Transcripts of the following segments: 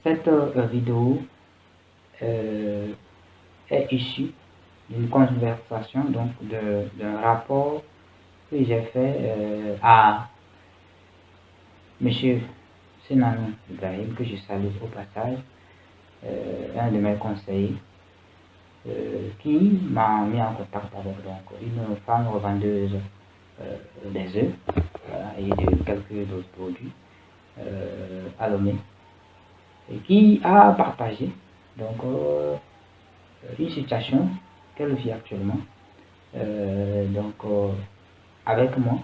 Cette vidéo est issue d'une conversation, donc d'un rapport que j'ai fait à Monsieur Senanou Ibrahim, que je salue au passage, un de mes conseillers, qui m'a mis en contact avec une femme revendeuse des œufs et de quelques autres produits à Lomé, et qui a partagé une situation qu'elle vit actuellement avec moi,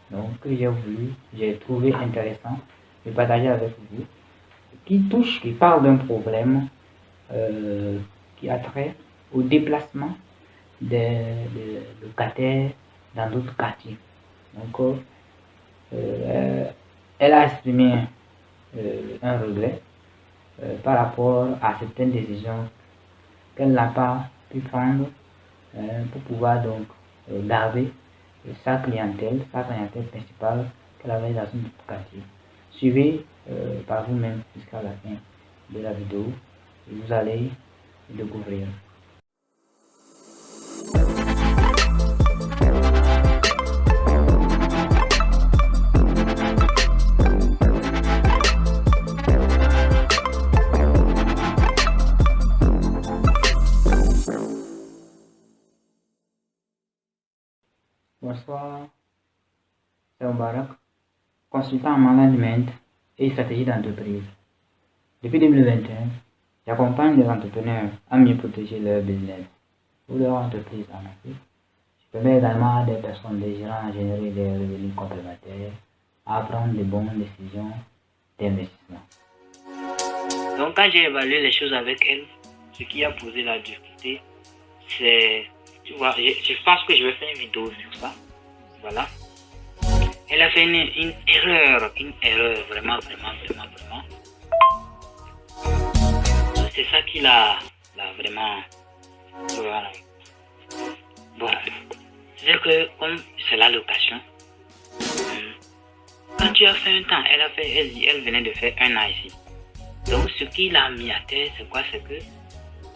donc que j'ai trouvé intéressant de partager avec vous, qui parle d'un problème qui a trait au déplacement des locataires dans d'autres quartiers. Donc, elle a exprimé un regret par rapport à certaines décisions qu'elle n'a pas pu prendre pour pouvoir garder sa clientèle principale qu'elle avait dans son quartier. Suivez par vous-même jusqu'à la fin de la vidéo et vous allez découvrir. Bonsoir, c'est Mbarak, consultant en management et stratégie d'entreprise. Depuis 2021, j'accompagne les entrepreneurs à mieux protéger leur business ou leur entreprise en Afrique. Je permets également à des personnes désirant générer des revenus complémentaires à prendre de bonnes décisions d'investissement. Donc quand j'ai évalué les choses avec elle, ce qui a posé la difficulté, c'est... Tu vois, je pense que je vais faire une vidéo sur ça. Voilà. Elle a fait une erreur, vraiment. C'est ça qui l'a vraiment... Voilà. Bon, c'est que comme c'est la location, quand tu as fait un temps, elle venait de faire un an ici. Donc ce qui l'a mis à terre, c'est quoi? C'est que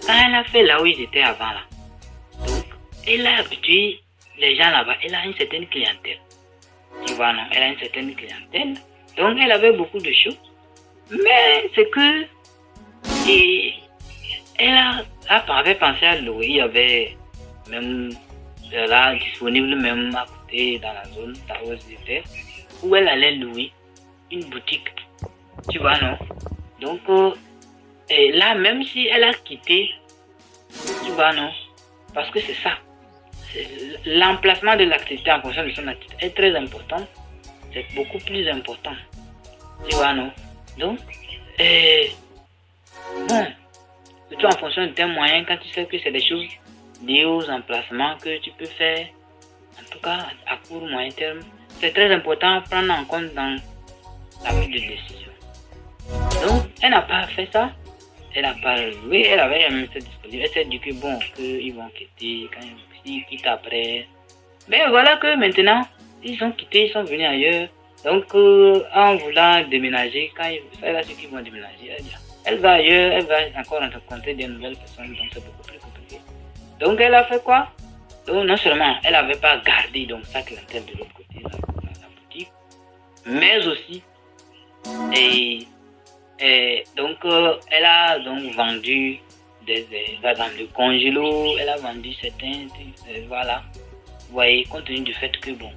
quand elle a fait là où ils étaient avant là, donc elle a habitué les gens là-bas, elle a une certaine clientèle. Tu vois, non? Elle a une certaine clientèle. Donc elle avait beaucoup de choses. Mais c'est que elle avait pensé à louer. Il y avait même là disponible même à côté dans la zone où elle était, où elle allait louer une boutique. Tu vois, non? Donc et là, même si elle a quitté, tu vois, non? Parce que c'est ça. L'emplacement de l'activité en fonction de son activité est très important. C'est beaucoup plus important. Tu vois, non? Donc, bon, surtout en fonction de tes moyens, quand tu sais que c'est des choses liées aux emplacements que tu peux faire, en tout cas à court ou moyen terme, c'est très important à prendre en compte dans la prise de décision. Donc, elle n'a pas fait ça. Elle n'a pas joué, elle avait même été disponible. Elle s'est dit que bon, qu'ils vont quitter, quand ils quittent après. Mais voilà que maintenant, ils ont quitté, ils sont venus ailleurs. Donc, en voulant déménager, quand elle a su qu'ils vont déménager, elle va ailleurs, elle va encore rencontrer de nouvelles personnes, donc c'est beaucoup plus compliqué. Donc, elle a fait quoi? Donc, non seulement elle n'avait pas gardé donc, sa clientèle de l'autre côté, la boutique, mais aussi, donc, elle a donc vendu dans le congélo, elle a vendu certains, voilà. Vous voyez, compte tenu du fait que, bon,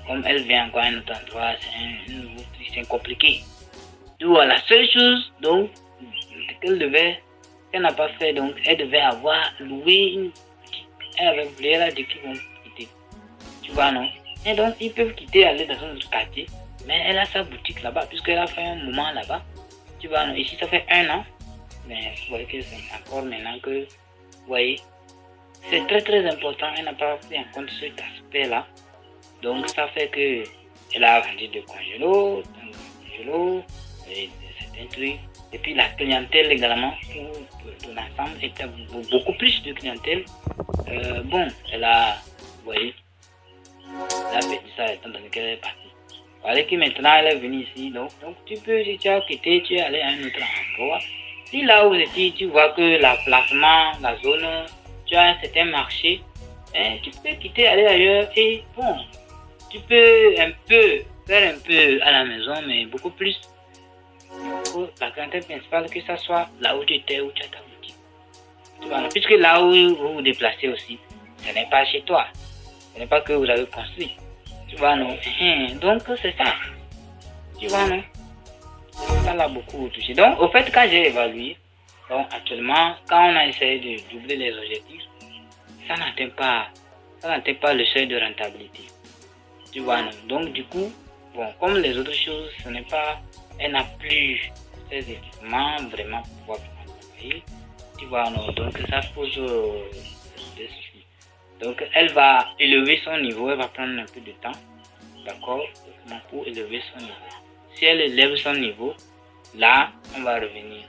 comme elle vient encore à un autre endroit, c'est compliqué. Donc, la seule chose, donc, qu'elle n'a pas fait, donc, elle devait avoir loué une boutique. Elle a dit qu'ils vont quitter. Tu vois, non? Et donc, ils peuvent quitter, aller dans un autre quartier, mais elle a sa boutique là-bas, puisqu'elle a fait un moment là-bas. Tu vois, non? Ici, ça fait 1 an, mais vous voyez que c'est encore maintenant que, vous voyez, c'est très important, elle n'a pas pris en compte cet aspect-là. Donc ça fait que elle a vendu de congélo, et certains trucs. Et puis la clientèle également, pour l'ensemble, était beaucoup plus de clientèle. Bon, elle a, vous voyez, elle a perdu ça étant donné qu'elle est partie. Vous voyez que maintenant elle est venue ici, donc tu peux, si tu as quitté, tu es allé à un autre endroit. Si là où tu vois que l'emplacement, la zone, tu as un certain marché, tu peux quitter, aller ailleurs et bon, tu peux faire un peu à la maison, mais beaucoup plus pour la clientèle principale, que ça soit là où tu étais, où tu as ta boutique. Voilà, puisque là où vous vous déplacez aussi, ce n'est pas chez toi, ce n'est pas que vous avez construit. Tu vois, non? Donc, c'est ça. Tu vois, non? Ça l'a beaucoup touché. Donc, au fait, quand j'ai évalué, donc actuellement, quand on a essayé de doubler les objectifs, ça n'atteint pas le seuil de rentabilité. Tu vois, non? Donc, du coup, bon, comme les autres choses, ce n'est pas, elle n'a plus ces équipements vraiment pour pouvoir travailler. Tu vois, non? Donc, ça pose des soucis. Donc, elle va élever son niveau, elle va prendre un peu de temps, d'accord, pour élever son niveau. Si elle élève son niveau, là, on va revenir.